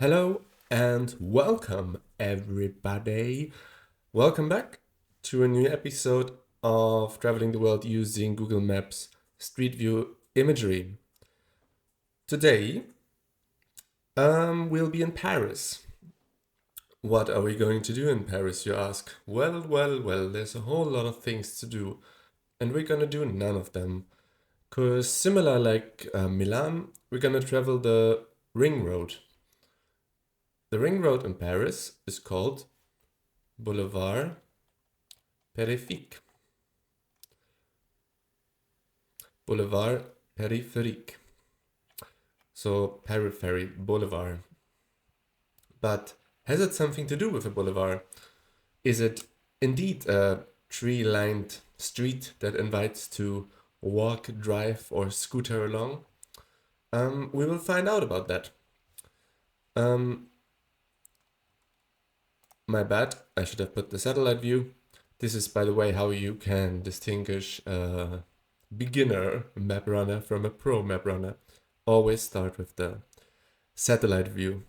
Hello and welcome, everybody. Welcome back to a new episode of Traveling the World using Google Maps Street View imagery. Today, we'll be in Paris. What are we going to do in Paris, you ask? Well, there's a whole lot of things to do, and we're gonna do none of them. Because similar like Milan, we're gonna travel the ring road. The ring road in Paris is called Boulevard Périphérique. Boulevard Périphérique. So periphery, boulevard. But has it something to do with a boulevard? Is it indeed a tree-lined street that invites to walk, drive, or scooter along? We will find out about that. My bad, I should have put the satellite view. This is, by the way, how you can distinguish a beginner map runner from a pro map runner. Always start with the satellite view.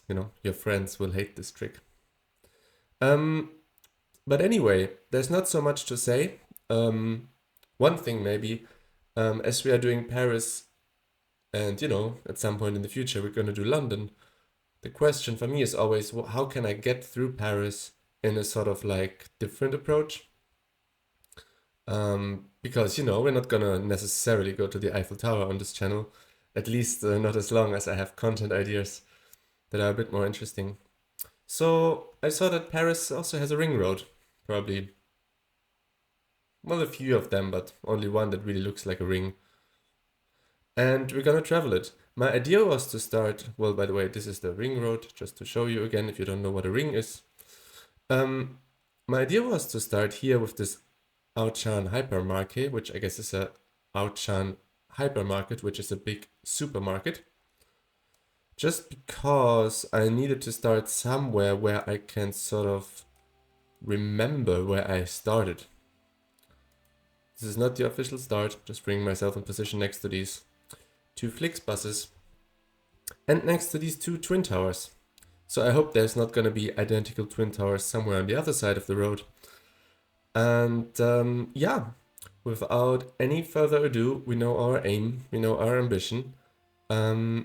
You know, your friends will hate this trick. But anyway, there's not so much to say. One thing maybe, as we are doing Paris and, at some point in the future we're going to do London, the question for me is always, how can I get through Paris in a sort of like different approach? Because, we're not gonna necessarily go to the Eiffel Tower on this channel, at least not as long as I have content ideas that are a bit more interesting. So I saw that Paris also has a ring road, probably. Well, a few of them, but only one that really looks like a ring. And we're gonna travel it. My idea was to start, well, by the way, this is the ring road, just to show you again if you don't know what a ring is. My idea was to start here with this Auchan hypermarket, which I guess is a Auchan hypermarket, which is a big supermarket. Just because I needed to start somewhere where I can sort of remember where I started. This is not the official start, just bringing myself in position next to these two Flixbuses and next to these two twin towers. So I hope there's not gonna be identical twin towers somewhere on the other side of the road. And yeah, without any further ado, we know our aim, we know our ambition. I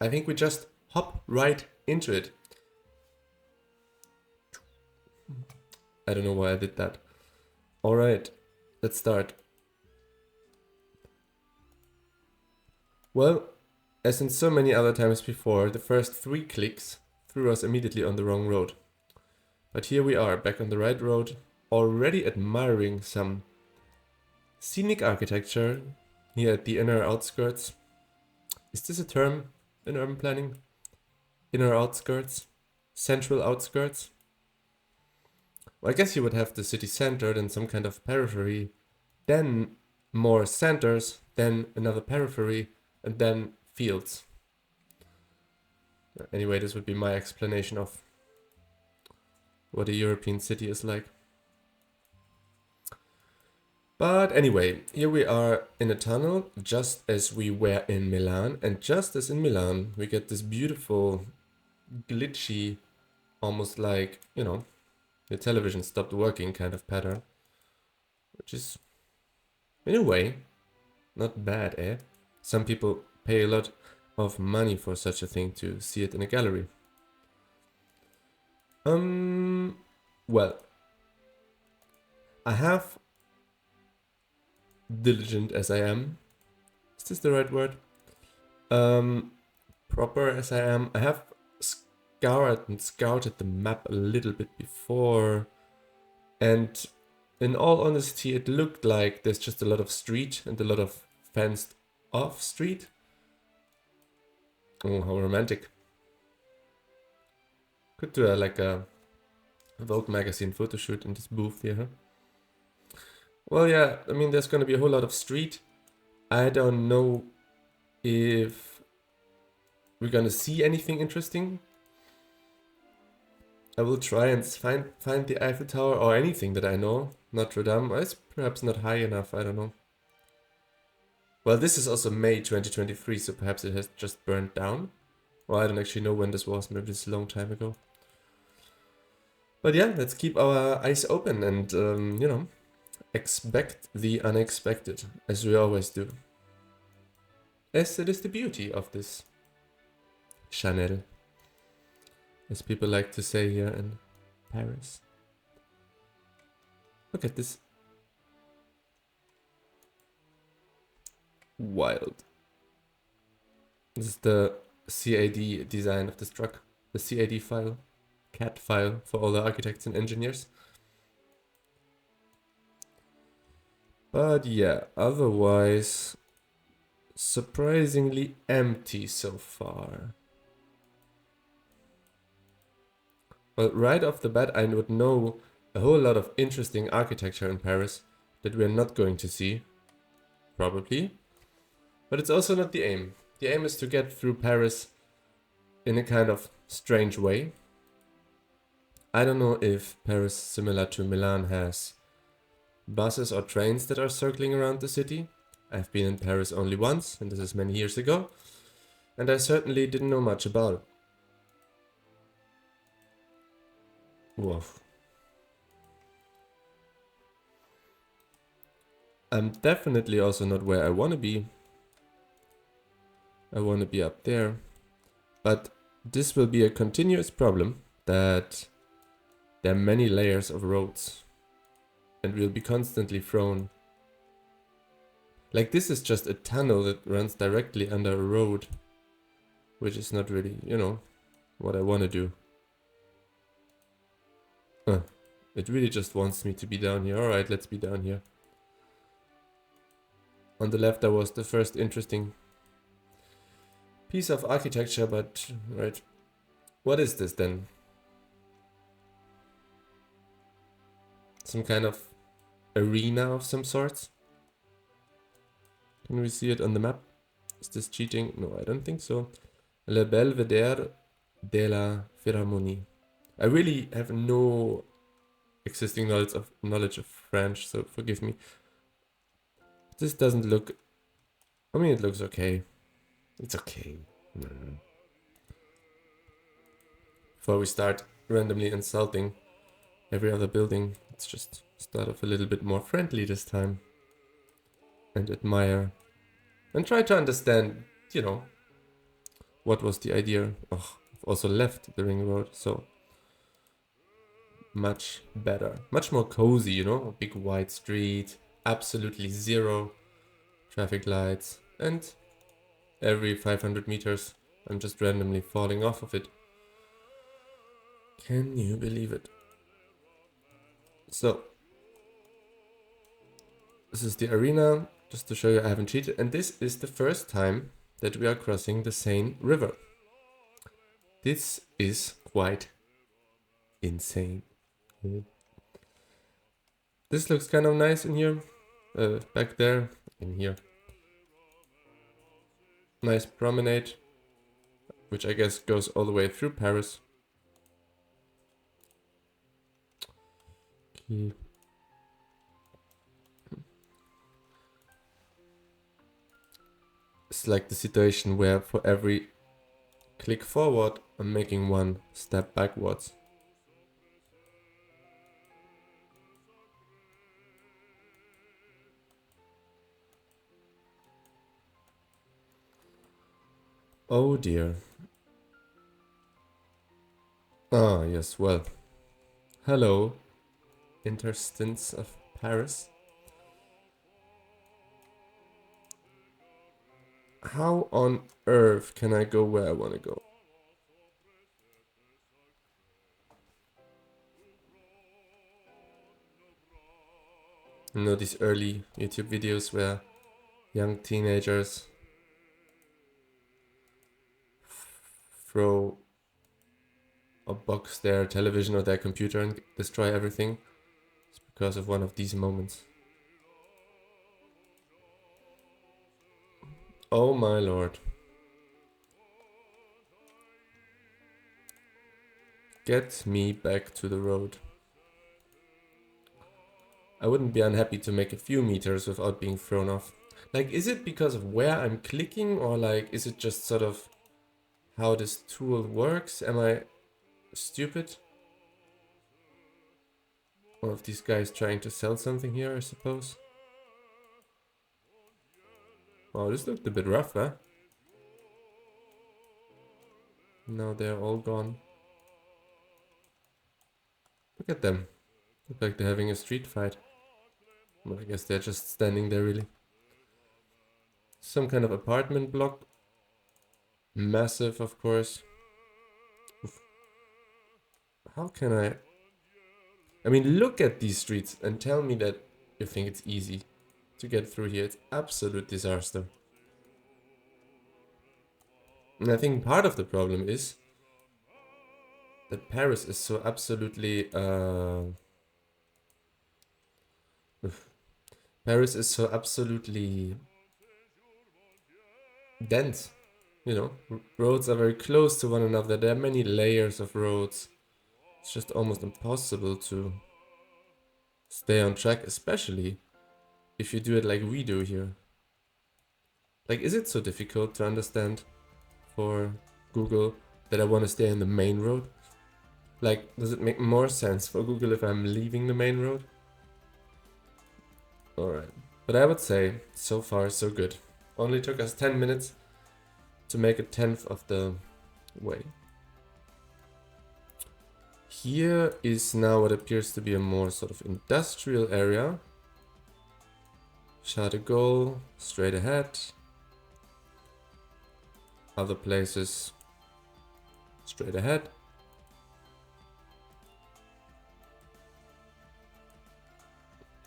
think we just hop right into it. I don't know why I did that. All right, let's start. Well, as in so many other times before, the first 3 clicks threw us immediately on the wrong road. But here we are, back on the right road, already admiring some scenic architecture here at the inner outskirts. Is this a term in urban planning? Inner outskirts? Central outskirts? Well, I guess you would have the city center, then some kind of periphery, then more centers, then another periphery, and then fields. Anyway, this would be my explanation of what a European city is like. But anyway, here we are in a tunnel, just as we were in Milan, and just as in Milan, we get this beautiful, glitchy, almost like, the television stopped working kind of pattern, which is, in a way, not bad, eh? Some people pay a lot of money for such a thing to see it in a gallery. Well, I have, diligent as I am, is this the right word? Proper as I am, I have scouted the map a little bit before, and in all honesty, it looked like there's just a lot of street and a lot of fenced off street. Oh, how romantic. Could do like a Vogue magazine photo shoot in this booth here, huh? Well, yeah, I mean, there's gonna be a whole lot of street. I don't know if we're gonna see anything interesting. I will try and find the Eiffel Tower or anything that I know. Notre Dame, it's perhaps not high enough, I don't know. Well, this is also May 2023, so perhaps it has just burned down. Well, I don't actually know when this was, maybe it's a long time ago. But yeah, let's keep our eyes open and, you know, expect the unexpected, as we always do. As it is the beauty of this Chanel, as people like to say here in Paris. Look at this. Wild. This is the CAD design of this truck. The CAD file. CAD file for all the architects and engineers. But yeah, otherwise, surprisingly empty so far. Well, right off the bat, I would know a whole lot of interesting architecture in Paris that we're not going to see. Probably. But it's also not the aim. The aim is to get through Paris in a kind of strange way. I don't know if Paris, similar to Milan, has buses or trains that are circling around the city. I've been in Paris only once, and this is many years ago, and I certainly didn't know much about it. Woof. I'm definitely also not where I want to be. I want to be up there. But this will be a continuous problem, that there are many layers of roads and we'll be constantly thrown. Like, this is just a tunnel that runs directly under a road, which is not really, you know, what I want to do. It really just wants me to be down here. Alright, let's be down here. On the left there was the first interesting piece of architecture, but right. What is this then? Some kind of arena of some sorts? Can we see it on the map? Is this cheating? No, I don't think so. Le Belvedere de la Philharmonie. I really have no existing knowledge of French, so forgive me. This doesn't look... I mean, it looks okay. It's okay. Before we start randomly insulting every other building, let's just start off a little bit more friendly this time. And admire. And try to understand, you know, what was the idea. Oh, I've also left the ring road, so... much better. Much more cozy, you know? A big wide street, absolutely zero traffic lights, and every 500 meters I'm just randomly falling off of it. Can you believe it? So, this is the arena, just to show you I haven't cheated, and this is the first time that we are crossing the Seine River. This is quite insane. This looks kind of nice in here, back there, in here. Nice promenade, which I guess goes all the way through Paris. Okay. It's like the situation where for every click forward, I'm making one step backwards. Oh dear. Ah, yes, well. Hello, interstitials of Paris. How on earth can I go where I want to go? You know, these early YouTube videos where young teenagers throw or box their television or their computer and destroy everything. It's because of one of these moments. Oh my lord. Get me back to the road. I wouldn't be unhappy to make a few meters without being thrown off. Like, is it because of where I'm clicking, or like, is it just sort of how this tool works. Am I stupid? One of these guys trying to sell something here, I suppose. Oh, this looked a bit rough, huh? Now they're all gone. Look at them. Look like they're having a street fight. Well, I guess they're just standing there, really. Some kind of apartment block. Massive, of course. Oof. How can I mean, look at these streets and tell me that you think it's easy to get through here. It's absolute disaster. And I think part of the problem is that Paris is so absolutely Paris is so absolutely dense. You know, roads are very close to one another. There are many layers of roads. It's just almost impossible to stay on track, especially if you do it like we do here. Like, is it so difficult to understand for Google that I want to stay on the main road? Like, does it make more sense for Google if I'm leaving the main road? Alright, but I would say, so far so good. Only took us 10 minutes to make a tenth of the way. Here is now what appears to be a more sort of industrial area. Shot a goal, straight ahead. Other places, straight ahead.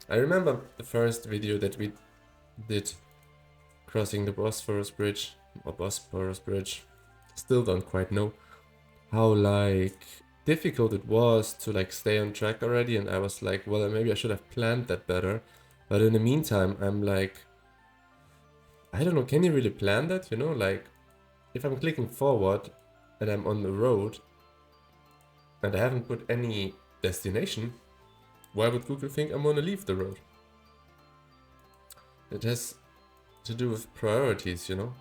I remember the first video that we did crossing the Bosphorus Bridge, or Bosporus Bridge. Still don't quite know how like difficult it was to like stay on track already, and I was like, well, maybe I should have planned that better. But in the meantime, I'm like, I don't know, can you really plan that? You know, like if I'm clicking forward and I'm on the road and I haven't put any destination, why would Google think I'm gonna leave the road? It has to do with priorities, you know?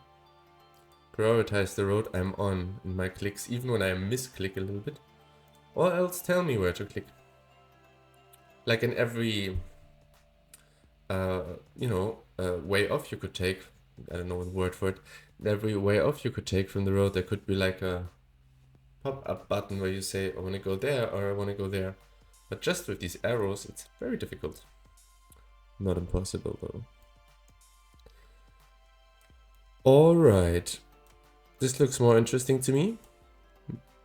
Prioritize the road I'm on in my clicks, even when I misclick a little bit. Or else tell me where to click. Like in every, way off you could take, I don't know the word for it, in every way off you could take from the road, there could be like a pop-up button where you say, I want to go there or I want to go there. But just with these arrows, it's very difficult. Not impossible though. Alright. This looks more interesting to me.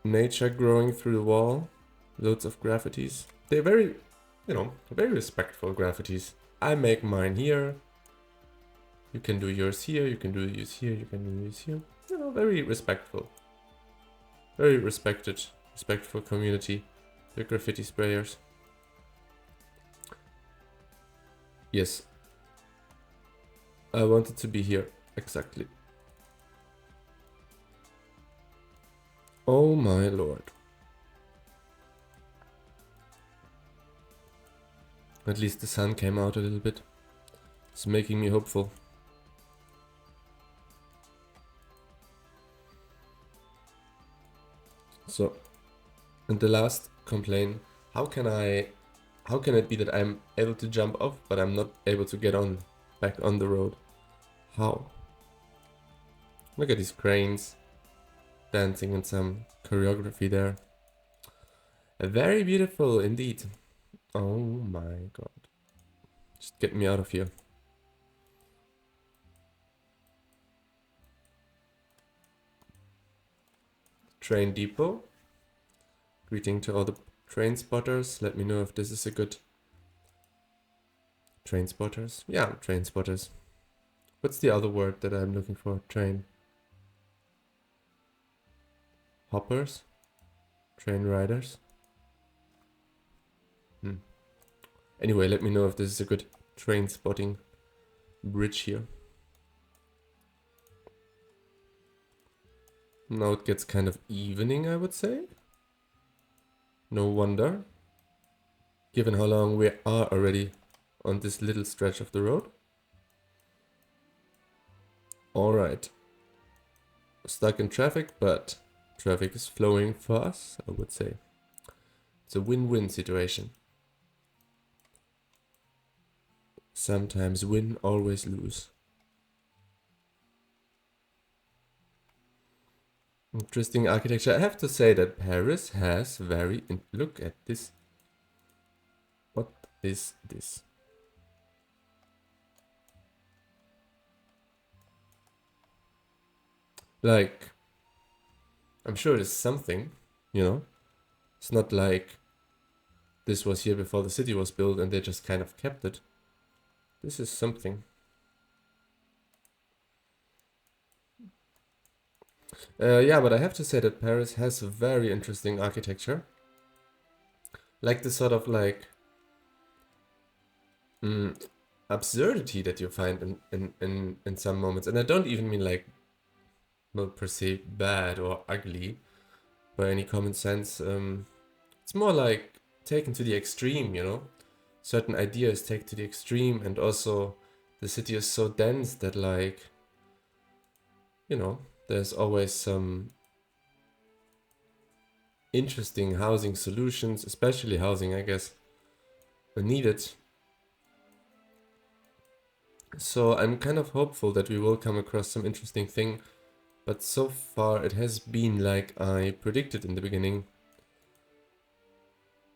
Nature growing through the wall. Loads of graffitis. They're very, very respectful graffitis. I make mine here. You can do yours here, you can do yours here, you can do yours here. You know, very respectful. Very respectful community. The graffiti sprayers. Yes. I wanted to be here. Exactly. Oh my lord. At least the sun came out a little bit. It's making me hopeful. So, and the last complaint, how can it be that I'm able to jump off, but I'm not able to get on, back on the road? How? Look at these cranes dancing in some choreography there. Very beautiful indeed. Oh my god. Just get me out of here. Train depot. Greeting to all the train spotters. Let me know if this is a good train spotters. Yeah, train spotters. What's the other word that I'm looking for? Train. Hoppers? Train riders? Anyway, let me know if this is a good train spotting bridge here. Now it gets kind of evening, I would say. No wonder, given how long we are already on this little stretch of the road. Alright. stuck in traffic, but traffic is flowing for us, I would say. It's a win-win situation. Sometimes win, always lose. Interesting architecture. I have to say that Paris has very... Look at this. What is this? Like, I'm sure it is something, you know? It's not like this was here before the city was built and they just kind of kept it. This is something. Yeah, but I have to say that Paris has a very interesting architecture. Like the sort of like absurdity that you find in some moments. And I don't even mean like, well, per se bad or ugly by any common sense. It's more like taken to the extreme, you know? Certain ideas take to the extreme, and also the city is so dense that, like, you know, there's always some interesting housing solutions, especially housing, I guess, are needed. So I'm kind of hopeful that we will come across some interesting thing, but so far it has been like I predicted in the beginning.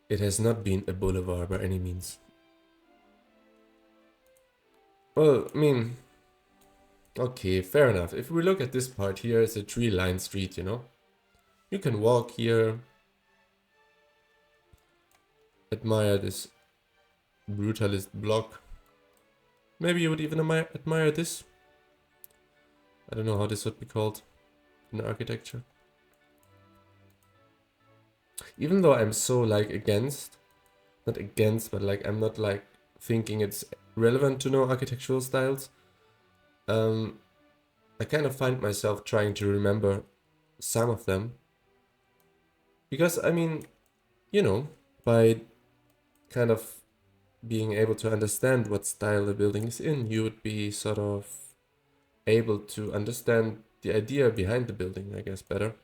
It has not been a boulevard by any means. Well, I mean, okay, fair enough. If we look at this part here, it's a tree-lined street, you know? You can walk here, admire this brutalist block. Maybe you would even admire this. I don't know how this would be called in architecture. Even though I'm so like against, not against, but like I'm not like thinking it's relevant to know architectural styles. I kind of find myself trying to remember some of them. Because I mean, you know, by kind of being able to understand what style the building is in, you would be sort of able to understand the idea behind the building, I guess, better.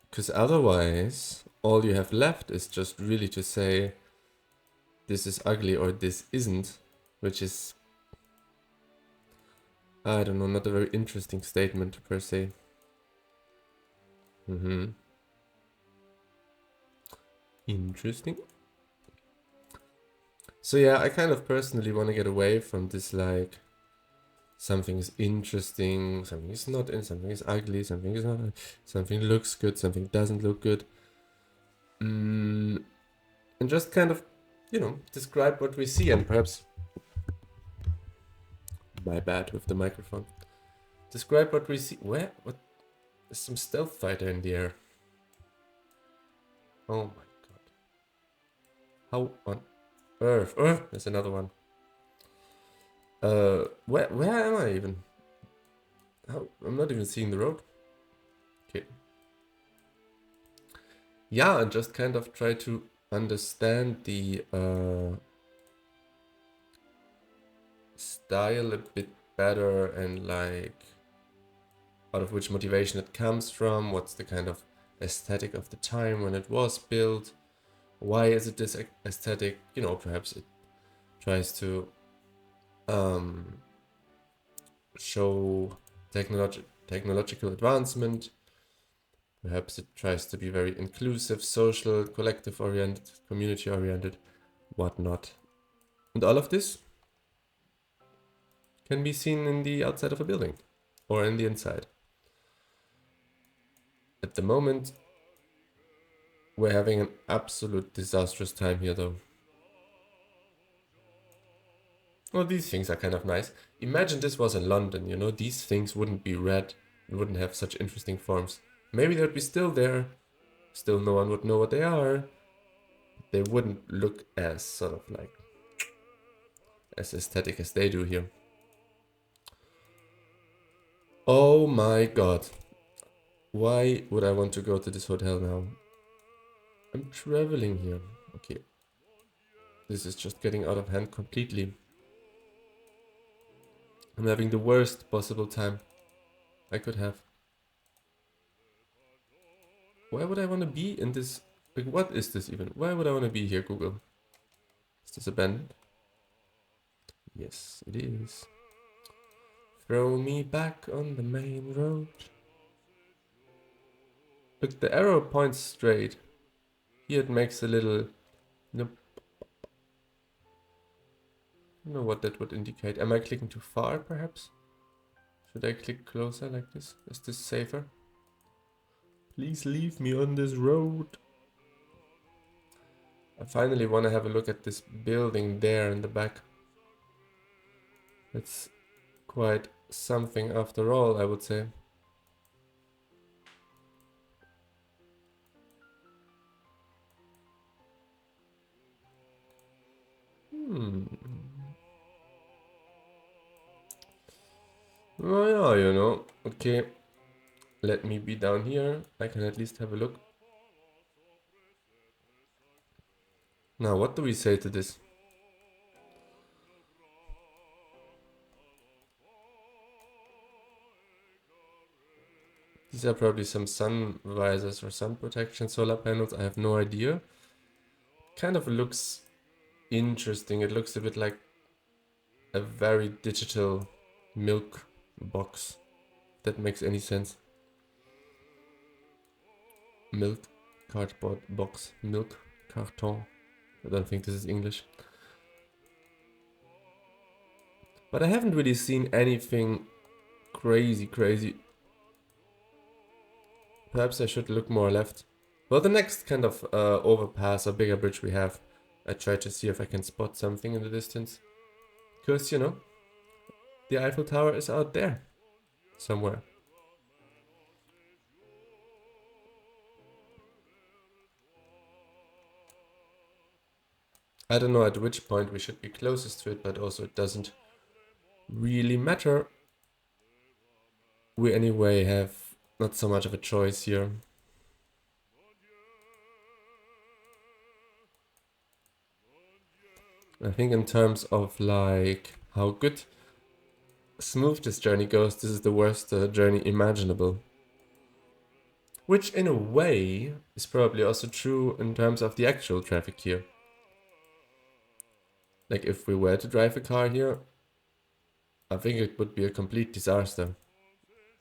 Because otherwise, all you have left is just really to say, this is ugly or this isn't, which is, I don't know, not a very interesting statement per se. Interesting. So yeah, I kind of personally want to get away from this, like, something is interesting, something is not, and something is ugly, something is not, something looks good, something doesn't look good. And just kind of, you know, describe what we see, and perhaps, my bad with the microphone. Describe what we see. Where? What? There's some stealth fighter in the air. Oh my god. How on earth? There's another one. Where am I even? How? I'm not even seeing the road. Okay. Yeah, and just kind of try to understand the style a bit better, and like out of which motivation it comes from, what's the kind of aesthetic of the time when it was built, why is it this aesthetic, you know, perhaps it tries to show technological advancement, perhaps it tries to be very inclusive, social, collective oriented, community oriented, whatnot. And all of this can be seen in the outside of a building or in the inside. At the moment, we're having an absolute disastrous time here though. Well, these things are kind of nice. Imagine this was in London, you know, these things wouldn't be red and wouldn't have such interesting forms. Maybe they'd be still there, still no one would know what they are. They wouldn't look as sort of like, as aesthetic as they do here. Oh my god. Why would I want to go to this hotel now? I'm traveling here. Okay. This is just getting out of hand completely. I'm having the worst possible time I could have. Why would I want to be in this? Like, what is this even? Why would I want to be here, Google? Is this abandoned? Yes, it is. Throw me back on the main road. Look, the arrow points straight. Here it makes a little... Nope. I don't know what that would indicate. Am I clicking too far, perhaps? Should I click closer like this? Is this safer? Please leave me on this road. I finally want to have a look at this building there in the back. It's quite something after all, I would say. Oh yeah, you know. Okay. Let me be down here. I can at least have a look. Now, what do we say to this? These are probably some sun visors or sun protection solar panels. I have no idea. Kind of looks interesting. It looks a bit like a very digital milk box. If that makes any sense. Milk cardboard box. Milk carton. I don't think this is English. But I haven't really seen anything crazy. Perhaps I should look more left. Well, the next kind of overpass or bigger bridge we have, I try to see if I can spot something in the distance. Because, you know, the Eiffel Tower is out there somewhere. I don't know at which point we should be closest to it, but also it doesn't really matter. We anyway have not so much of a choice here. I think in terms of like how smooth this journey goes, this is the worst journey imaginable. Which in a way is probably also true in terms of the actual traffic here. Like if we were to drive a car here, I think it would be a complete disaster.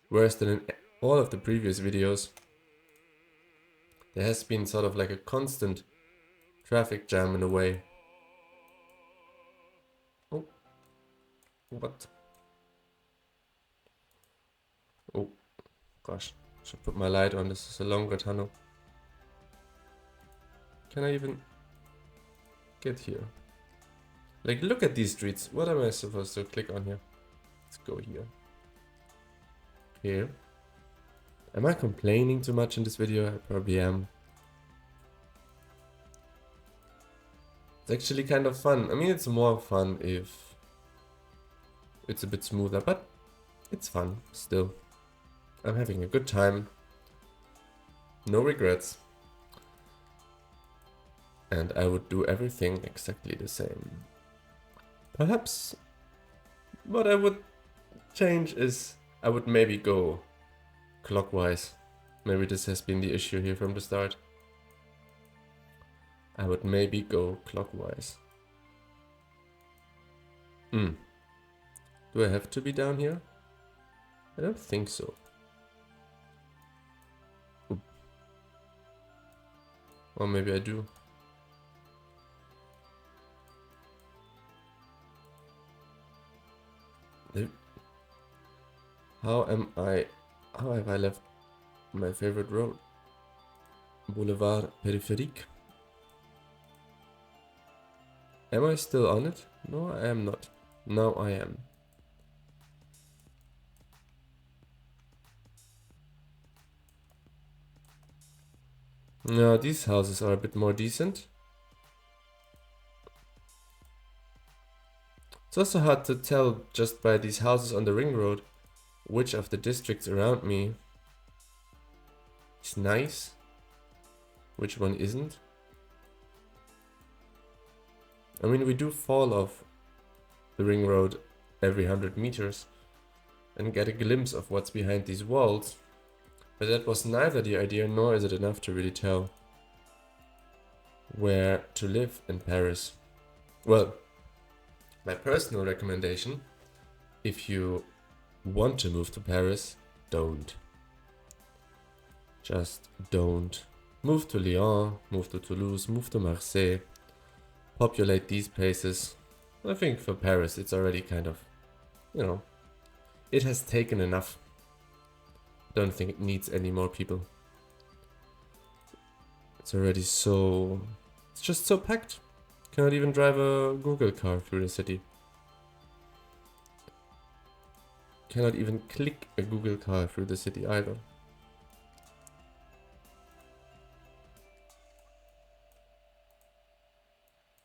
Worse than in all of the previous videos. There has been sort of like a constant traffic jam in a way. Oh. What? Oh. Gosh. Should put my light on. This is a longer tunnel. Can I even get here? Like, look at these streets. What am I supposed to click on here? Let's go here. Here. Am I complaining too much in this video? I probably am. It's actually kind of fun. I mean, it's more fun if it's a bit smoother, but it's fun still. I'm having a good time. No regrets. And I would do everything exactly the same. Perhaps what I would change is I would maybe go clockwise. Maybe this has been the issue here from the start. I would maybe go clockwise. Do I have to be down here? I don't think so. Oop. Or maybe I do. How have I left my favorite road? Boulevard Périphérique. Am I still on it? No, I am not. Now I am. Now these houses are a bit more decent. It's also hard to tell just by these houses on the ring road which of the districts around me is nice, which one isn't. I mean, we do fall off the ring road every 100 meters and get a glimpse of what's behind these walls. But that was neither the idea, nor is it enough to really tell where to live in Paris. Well, my personal recommendation, if you want to move to Paris, don't. Just don't. Move to Lyon, move to Toulouse, move to Marseille. Populate these places. I think for Paris it's already kind of, it has taken enough. Don't think it needs any more people. It's already so... It's just so packed. Cannot even drive a Google car through the city. Cannot even click a Google car through the city either.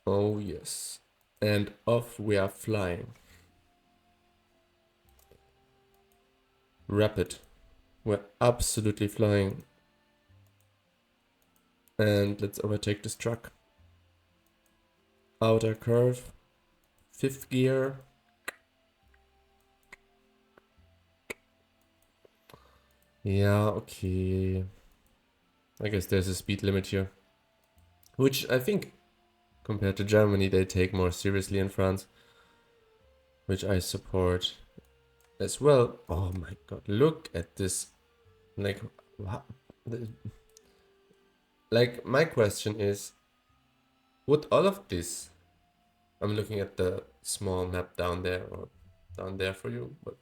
Oh yes. And off we are flying. Rapid. We're absolutely flying. And let's overtake this truck. Outer curve. 5th gear. Yeah, okay. I guess there's a speed limit here. Which I think, compared to Germany, they take more seriously in France. Which I support as well. Oh my god, look at this. Like, my question is, would all of this... I'm looking at the small map down there, or down there for you, but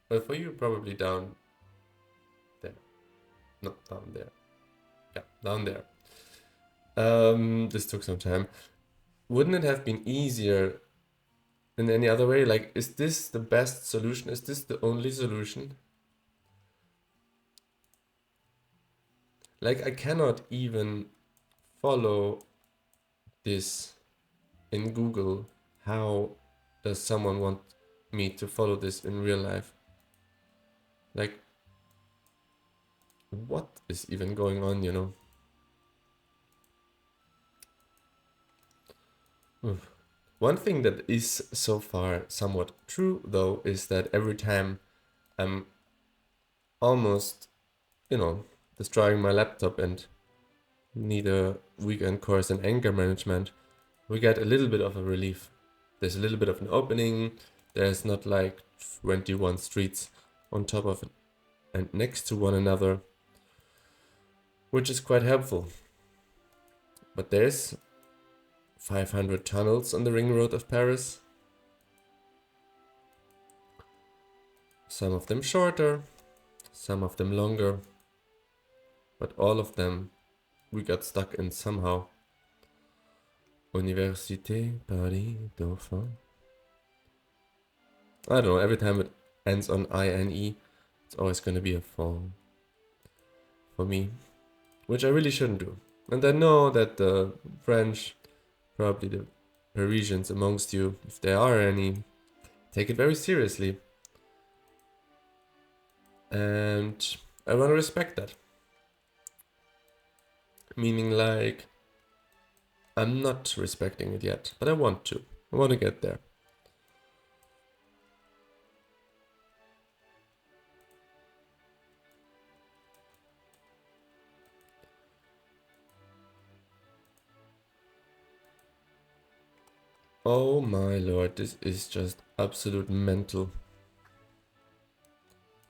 well, for you probably down there. Not down there. Yeah, down there. This took some time. Wouldn't it have been easier in any other way? Like, is this the best solution? Is this the only solution? Like, I cannot even follow this in Google. How does someone want me to follow this in real life? Like, what is even going on, you know? Oof. One thing that is so far somewhat true, though, is that every time I'm almost, destroying my laptop and need a weekend course in anger management, we get a little bit of a relief. There's a little bit of an opening. There's not like 21 streets on top of it and next to one another, which is quite helpful. But there's 500 tunnels on the ring road of Paris. Some of them shorter, some of them longer, but all of them we got stuck in somehow. Université Paris Dauphine. I don't know, every time it ends on INE, it's always gonna be a fall for me, which I really shouldn't do. And I know that the French, probably the Parisians amongst you, if there are any, take it very seriously. And I want to respect that. Meaning, like, I'm not respecting it yet, but I want to. I want to get there. Oh my lord, this is just absolute mental.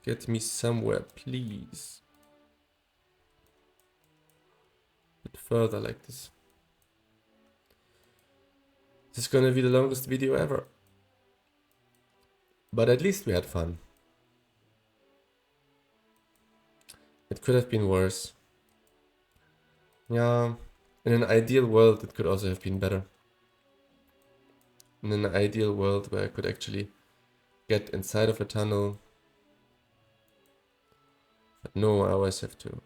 Get me somewhere, please. A bit further like this. This is gonna be the longest video ever. But at least we had fun. It could have been worse. Yeah, in an ideal world it could also have been better. In an ideal world where I could actually get inside of a tunnel. But no, I always have to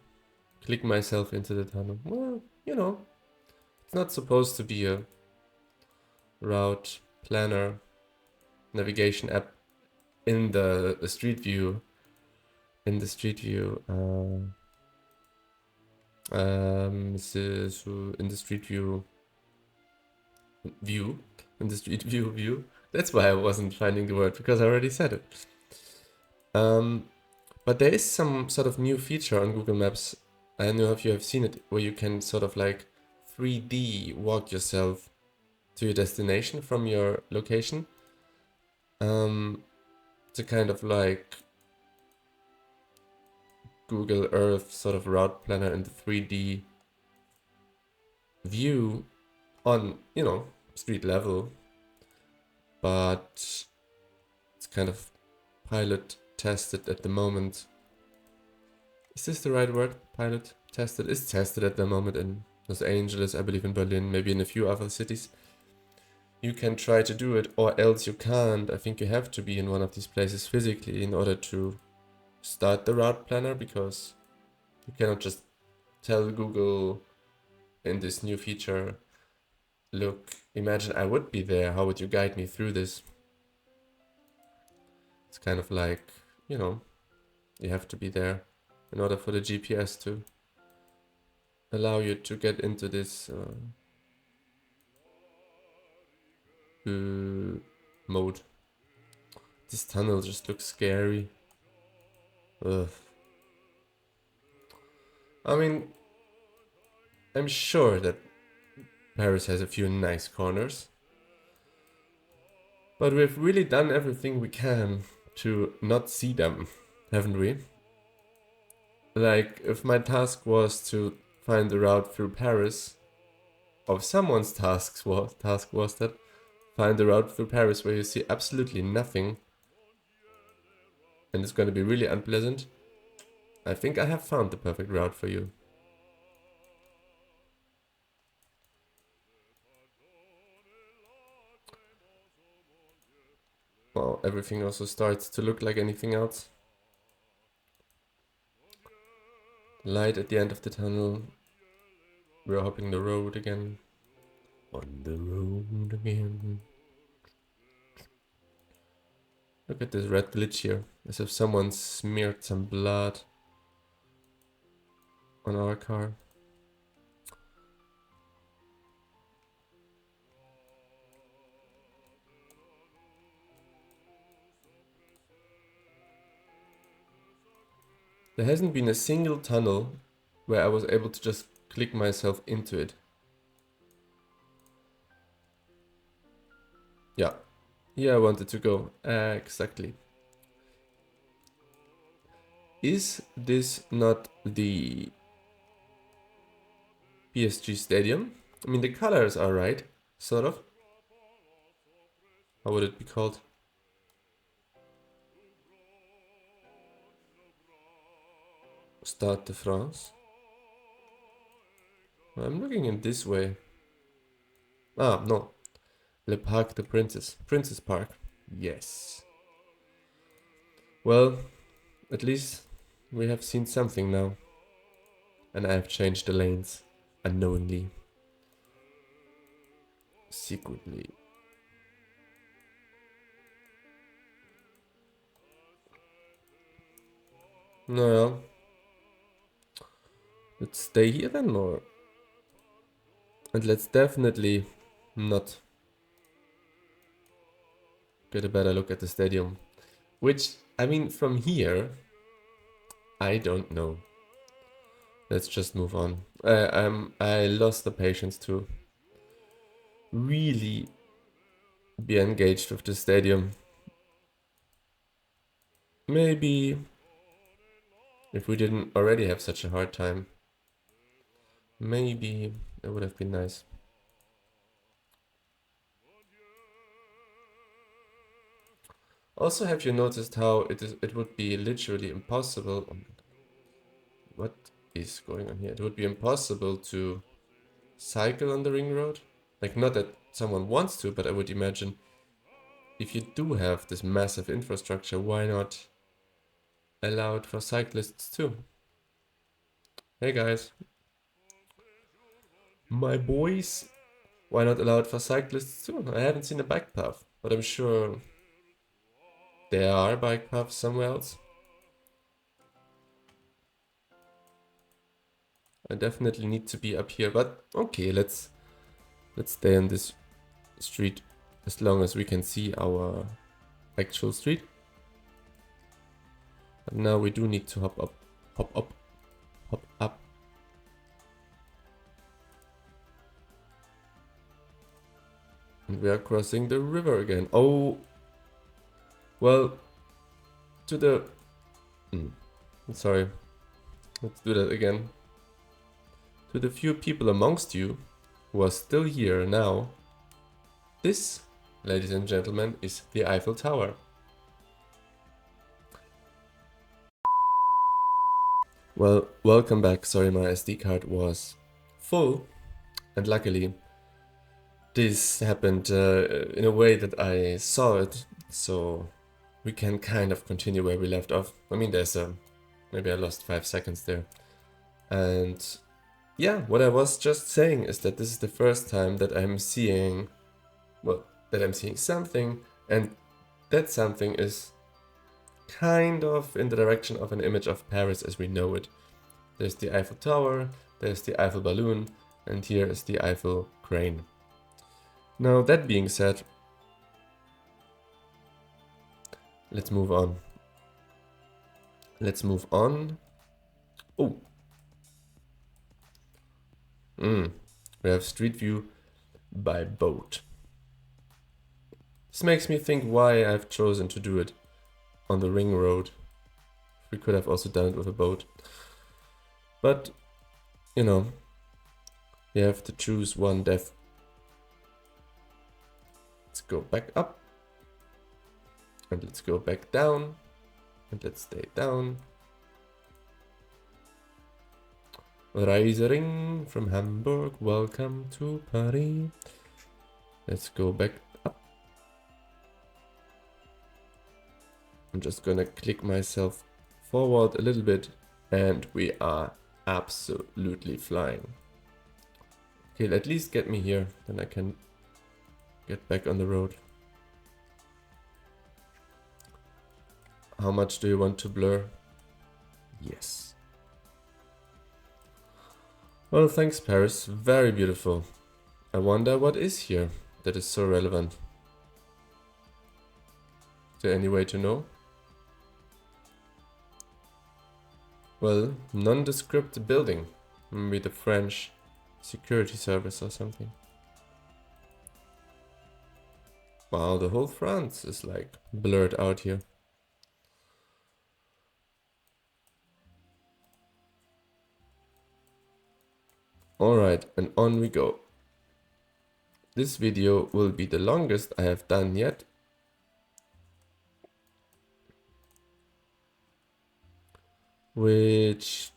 click myself into the tunnel. Well, it's not supposed to be a route planner navigation app in the street view. In the street view, in the street view That's why I wasn't finding the word, because I already said it. But there is some sort of new feature on Google Maps. I don't know if you have seen it, where you can sort of like 3D walk yourself to your destination from your location. It's a kind of like Google Earth sort of route planner in the 3D view on, you know, street level. But it's kind of pilot tested at the moment. Is this the right word? Pilot tested? It's tested at the moment in Los Angeles, I believe in Berlin, maybe in a few other cities. You can try to do it, or else you can't. I think you have to be in one of these places physically in order to start the route planner, because you cannot just tell Google in this new feature, look, imagine I would be there, how would you guide me through this? It's kind of like, you know, you have to be there in order for the GPS to allow you to get into this mode. This tunnel just looks scary. Ugh. I mean, I'm sure that Paris has a few nice corners, but we've really done everything we can to not see them, haven't we? Like, if my task was to find the route through Paris, or someone's task was that, find the route through Paris where you see absolutely nothing, and it's going to be really unpleasant, I think I have found the perfect route for you. Well, everything also starts to look like anything else. Light at the end of the tunnel. We're hopping the road again. On the road again. Look at this red glitch here. As if someone smeared some blood on our car. There hasn't been a single tunnel where I was able to just click myself into it. Yeah. Here I wanted to go. Exactly. Is this not the PSG Stadium? I mean, the colors are right, sort of. How would it be called? Stade de France. I'm looking in this way. Ah, no. Le Parc de Princess. Princess Park. Yes. Well, at least we have seen something now. And I have changed the lanes. Unknowingly. Secretly. No. Let's stay here then, or... And let's definitely not get a better look at the stadium. Which, I mean, from here, I don't know. Let's just move on. I lost the patience to really be engaged with the stadium. Maybe if we didn't already have such a hard time, maybe it would have been nice. Also, have you noticed how it would be literally impossible? Oh my God. What is going on here? It would be impossible to cycle on the ring road. Like, not that someone wants to, but I would imagine if you do have this massive infrastructure, why not allow it for cyclists too? Hey guys, my boys, why not allow it for cyclists too? I haven't seen a bike path, but I'm sure there are bike paths somewhere else. I definitely need to be up here, but okay, let's stay on this street as long as we can see our actual street. But now we do need to hop up, hop up, hop up. And we are crossing the river again. Oh, well, to the... sorry, let's do that again. To the few people amongst you who are still here now, this, ladies and gentlemen, is the Eiffel Tower. Well, welcome back. Sorry, my SD card was full, and luckily this happened in a way that I saw it, so we can kind of continue where we left off. I mean, there's a... maybe I lost 5 seconds there. And yeah, what I was just saying is that this is the first time that I'm seeing, well, that I'm seeing something, and that something is kind of in the direction of an image of Paris as we know it. There's the Eiffel Tower, there's the Eiffel Balloon, and here is the Eiffel Crane. Now, that being said, let's move on. Let's move on. Oh. We have Street View by boat. This makes me think why I've chosen to do it on the ring road. We could have also done it with a boat. But, you know, you have to choose one death. Let's go back up. And let's go back down. And let's stay down. Reisering from Hamburg, welcome to Paris. Let's go back up. I'm just gonna click myself forward a little bit and we are absolutely flying. Okay, at least get me here, then I can get back on the road. How much do you want to blur? Yes. Well, thanks Paris, very beautiful. I wonder what is here that is so relevant. Is there any way to know? Well, nondescript building. Maybe the French security service or something. Wow, the whole France is like blurred out here. Alright, and on we go. This video will be the longest I have done yet. Which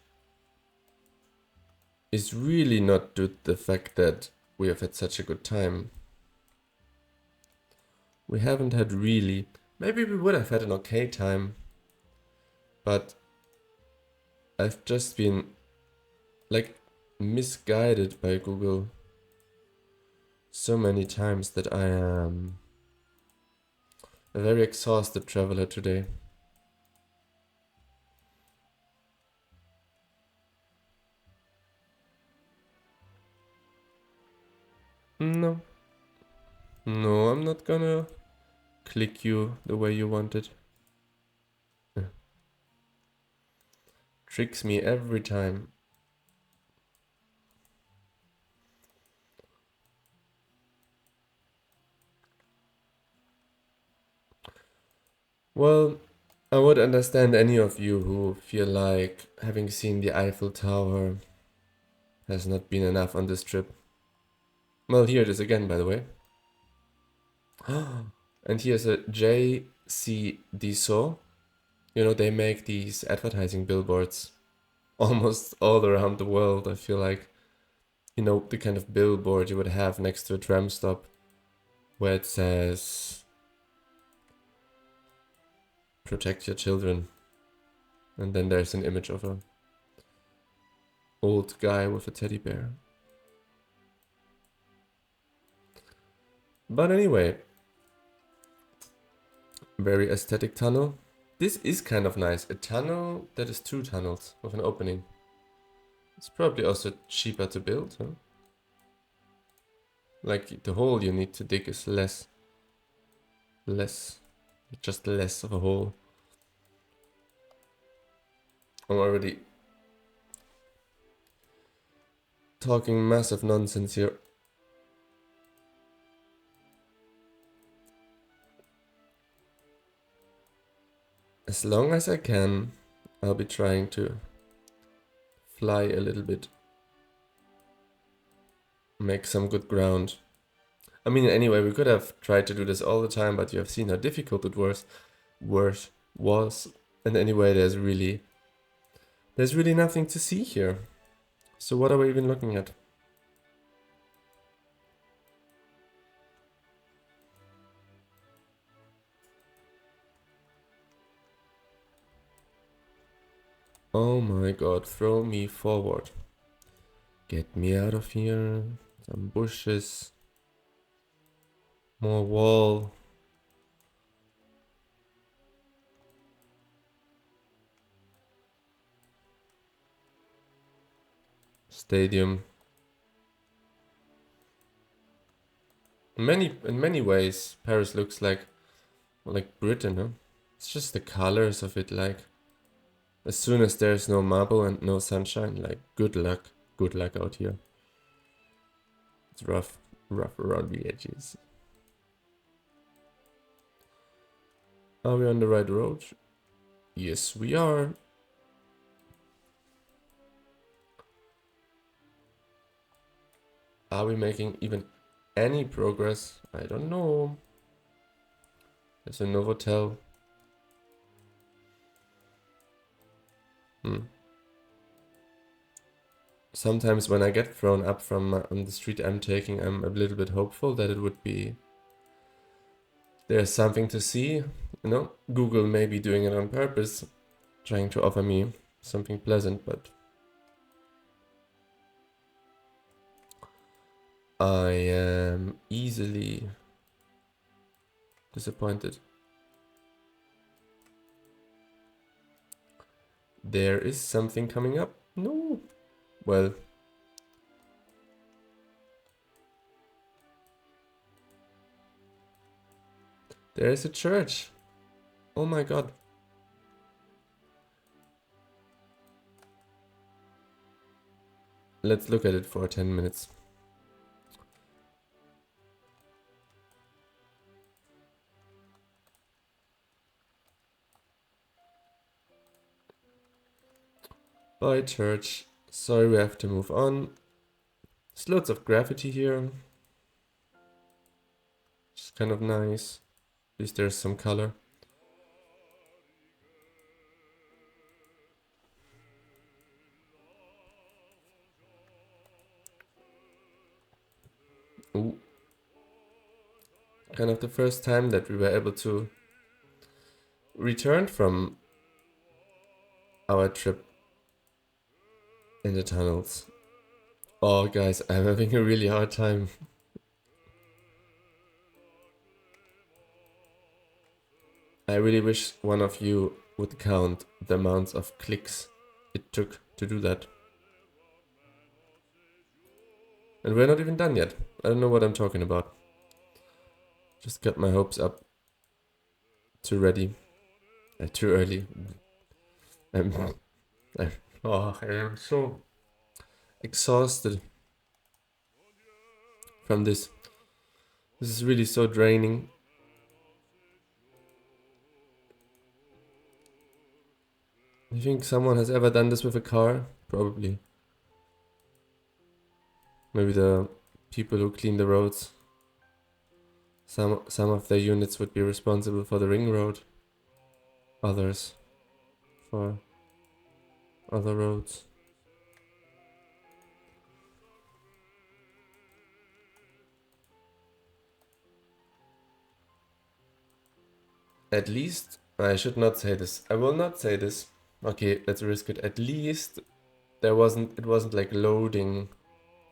is really not due to the fact that we have had such a good time. We haven't had really... maybe we would have had an okay time. But I've just been like misguided by Google so many times that I am a very exhausted traveler today. No. No, I'm not gonna click you the way you wanted. Tricks me every time. Well, I would understand any of you who feel like having seen the Eiffel Tower has not been enough on this trip. Well, here it is again, by the way. And here's a J.C. Dissot. You know, they make these advertising billboards almost all around the world, I feel like. You know, the kind of billboard you would have next to a tram stop where it says, "Protect your children." And then there's an image of a old guy with a teddy bear. But anyway, very aesthetic tunnel. This is kind of nice. A tunnel that is 2 tunnels with an opening. It's probably also cheaper to build, huh? Like the hole you need to dig is less. less, just less of a hole. I'm already talking massive nonsense here. As long as I can, I'll be trying to fly a little bit. Make some good ground. I mean, anyway, we could have tried to do this all the time, but you have seen how difficult it was. And anyway, there's really nothing to see here. So what are we even looking at? Oh my god, throw me forward. Get me out of here. Some bushes. More wall. Stadium. In many ways, Paris looks like Britain, huh? It's just the colors of it, like as soon as there's no marble and no sunshine, like good luck out here. It's rough around the edges. Are we on the right road? Yes, we are. Are we making even any progress? I don't know. There's a Novotel. Sometimes when I get thrown up from on the street I'm taking, I'm a little bit hopeful that it would be... There's something to see, you know? Google may be doing it on purpose, trying to offer me something pleasant, but... I am easily disappointed. There is something coming up. No. Well. There is a church. Oh my god. Let's look at it for 10 minutes. Bye, church. Sorry, we have to move on. There's lots of graffiti here. It's kind of nice. At least there's some color. Ooh. Kind of the first time that we were able to return from our trip in the tunnels. Oh, guys, I'm having a really hard time. I really wish one of you would count the amounts of clicks it took to do that. And we're not even done yet. I don't know what I'm talking about. Just got my hopes up. Too ready. Too early. I am so exhausted from this. This is really so draining. You think someone has ever done this with a car? Probably. Maybe the people who clean the roads. Some of their units would be responsible for the ring road. Others for other roads. At least, I should not say this. I will not say this. Okay, let's risk it. At least it wasn't like loading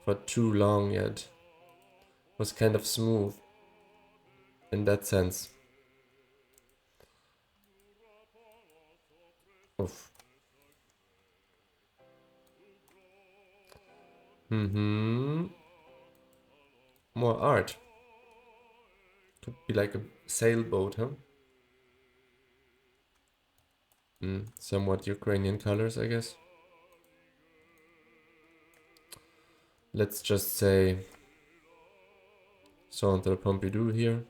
for too long yet. It was kind of smooth in that sense. Oof. More art. Could be like a sailboat, huh? Somewhat Ukrainian colors, I guess. Let's just say Centre Pompidou here,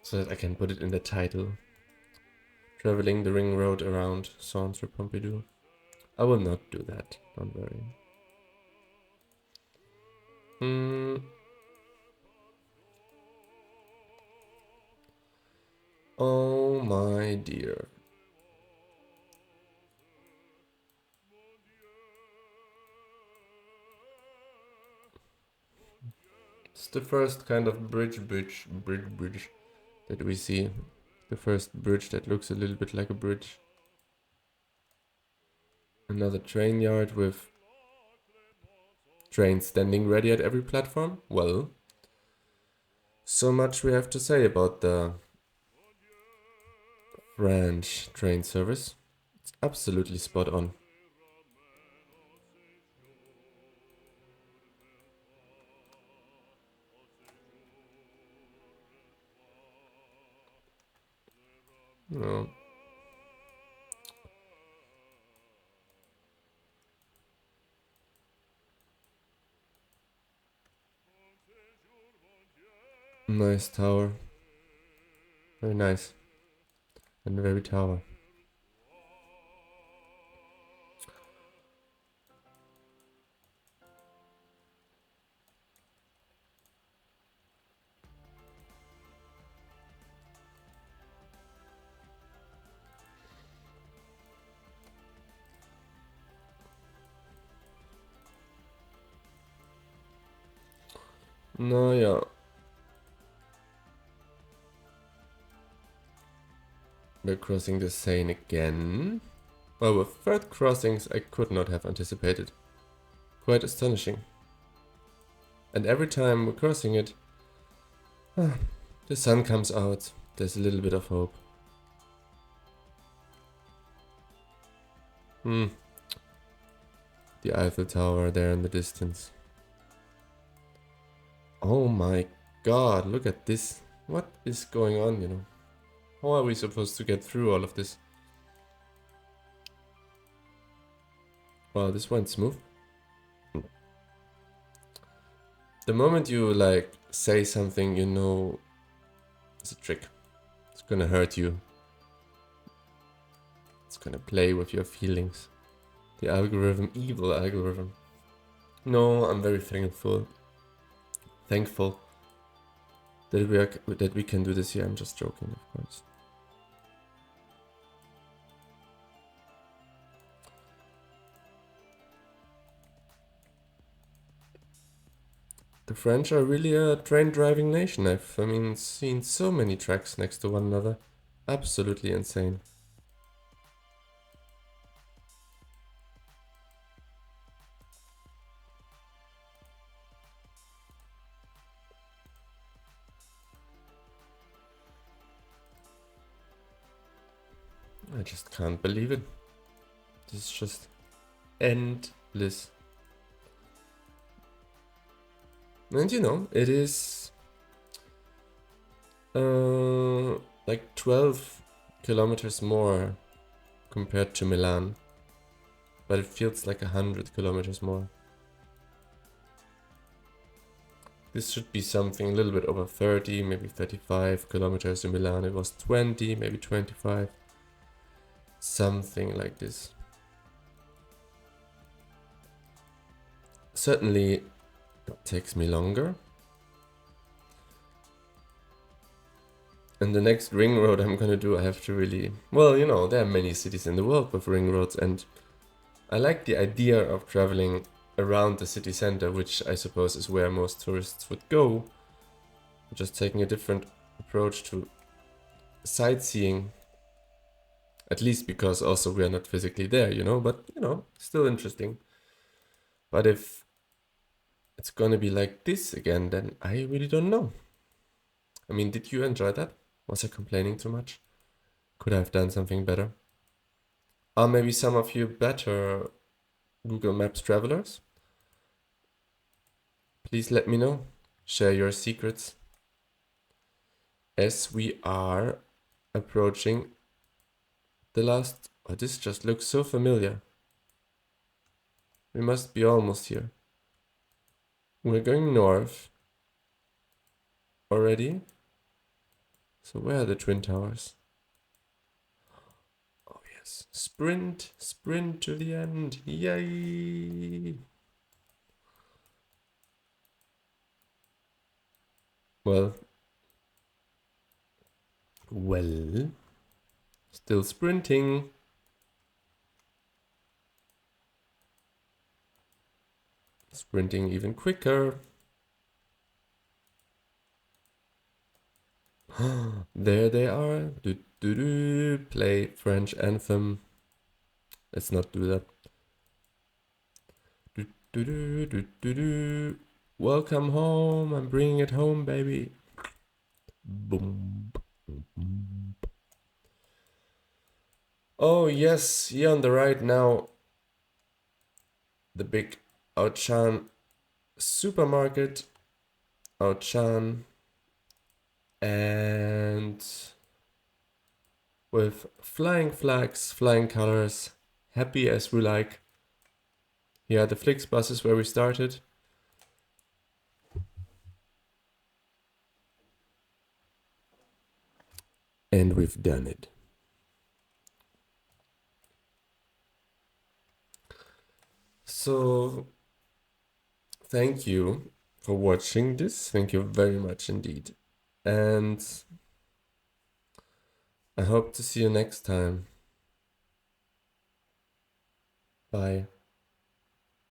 so that I can put it in the title. Traveling the ring road around Centre Pompidou. I will not do that, don't worry. Oh my dear. It's the first kind of bridge that we see. The first bridge that looks a little bit like a bridge. Another train yard with trains standing ready at every platform. Well, so much we have to say about the French train service. It's absolutely spot on. No. Nice tower. Very nice. And very tower. No, yeah. We're crossing the Seine again. Well, with third crossings I could not have anticipated. Quite astonishing. And every time we're crossing it, the sun comes out. There's a little bit of hope. The Eiffel Tower there in the distance. Oh my god, look at this. What is going on, you know? How are we supposed to get through all of this? Wow, this went smooth. The moment you, like, say something you know is a trick. It's gonna hurt you. It's gonna play with your feelings. The algorithm, evil algorithm. No, I'm very thankful that we can do this here. I'm just joking, of course. The French are really a train driving nation. Seen so many tracks next to one another. Absolutely insane. I just can't believe it. This is just endless. And you know, it is like 12 kilometers more compared to Milan, but it feels like 100 kilometers more. This should be something a little bit over 30, maybe 35 kilometers. In Milan it was 20, maybe 25. Something like this. Certainly it takes me longer. And the next ring road I'm gonna do, I have to really... Well, you know, there are many cities in the world with ring roads, and I like the idea of traveling around the city center, which I suppose is where most tourists would go. Just taking a different approach to sightseeing. At least because also we are not physically there, you know, but, you know, still interesting. But if it's gonna be like this again, then I really don't know. I mean, did you enjoy that? Was I complaining too much? Could I have done something better? Are maybe some of you better Google Maps travelers? Please let me know. Share your secrets. as we are approaching the last... Oh, this just looks so familiar. We must be almost here. We're going north already. So where are the Twin Towers? Oh yes. Sprint! Sprint to the end! Yay! Well, still sprinting. Sprinting even quicker. There they are. Do, do, do. Play French anthem. Let's not do that. Do, do, do, do, do, do. Welcome home. I'm bringing it home, baby. Boom. Oh, yes. Here on the right now, the big Auchan supermarket. Auchan. And with flying flags, flying colors, happy as we like. Here are the Flixbuses where we started. And we've done it. So, thank you for watching this. Thank you very much indeed. And I hope to see you next time. Bye.